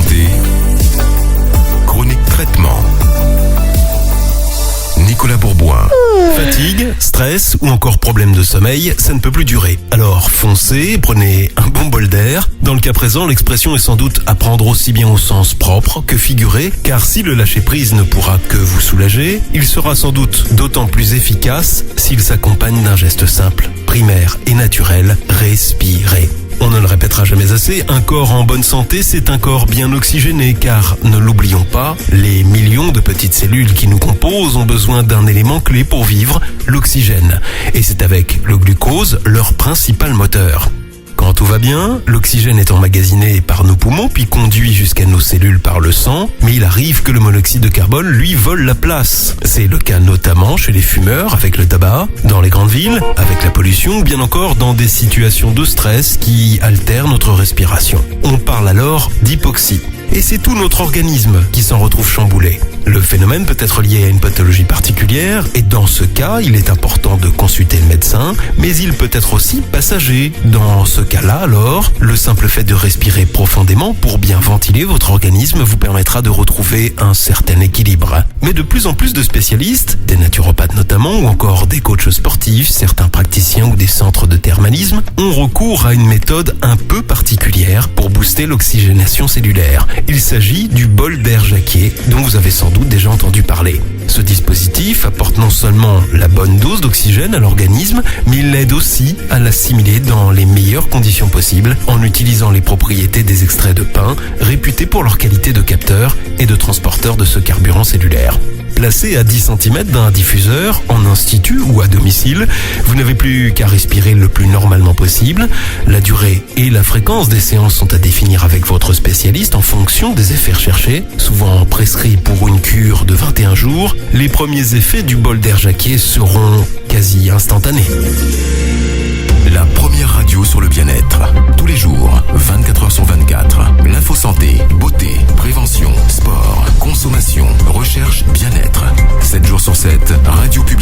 santé, chronique traitement. Nicolas Bourboin. Fatigue, stress ou encore problème de sommeil, ça ne peut plus durer. Alors foncez, prenez un bon bol d'air. Dans le cas présent, l'expression est sans doute à prendre aussi bien au sens propre que figuré, car si le lâcher-prise ne pourra que vous soulager, il sera sans doute d'autant plus efficace s'il s'accompagne d'un geste simple, primaire et naturel, respirer. On ne le répétera jamais assez, un corps en bonne santé, c'est un corps bien oxygéné, car, ne l'oublions pas, les millions de petites cellules qui nous composent ont besoin d'un élément clé pour vivre, l'oxygène. Et c'est avec le glucose leur principal moteur. Quand tout va bien, l'oxygène est emmagasiné par nos poumons puis conduit jusqu'à nos cellules par le sang, mais il arrive que le monoxyde de carbone lui vole la place. C'est le cas notamment chez les fumeurs avec le tabac, dans les grandes villes, avec la pollution ou bien encore dans des situations de stress qui altèrent notre respiration. On parle alors d'hypoxie. Et c'est tout notre organisme qui s'en retrouve chamboulé. Le phénomène peut être lié à une pathologie particulière et dans ce cas, il est important de consulter le médecin, mais il peut être aussi passager. Dans ce cas-là, alors, le simple fait de respirer profondément pour bien ventiler votre organisme vous permettra de retrouver un certain équilibre. Mais de plus en plus de spécialistes, des naturopathes notamment, ou encore des coachs sportifs, certains praticiens ou des centres de thermalisme, ont recours à une méthode un peu particulière pour booster l'oxygénation cellulaire. Il s'agit du bol d'air Jacquier, dont vous avez sans doute déjà entendu parler. Ce dispositif apporte non seulement la bonne dose d'oxygène à l'organisme, mais il l'aide aussi à l'assimiler dans les meilleures conditions possibles en utilisant les propriétés des extraits de pin, réputés pour leur qualité de capteur et de transporteur de ce carburant cellulaire. Placé à 10 cm d'un diffuseur, en institut ou à domicile, vous n'avez plus qu'à respirer le plus normalement possible. La durée et la fréquence des séances sont à définir avec votre spécialiste en fonction des effets recherchés, souvent prescrits pour une cure de 21 jours. Les premiers effets du bol d'air Jacquier seront quasi instantanés. La première radio sur le bien-être. Tous les jours, 24h sur 24. L'info santé, beauté, prévention, sport, consommation, recherche, bien-être. 7 jours sur 7, Radio Publique.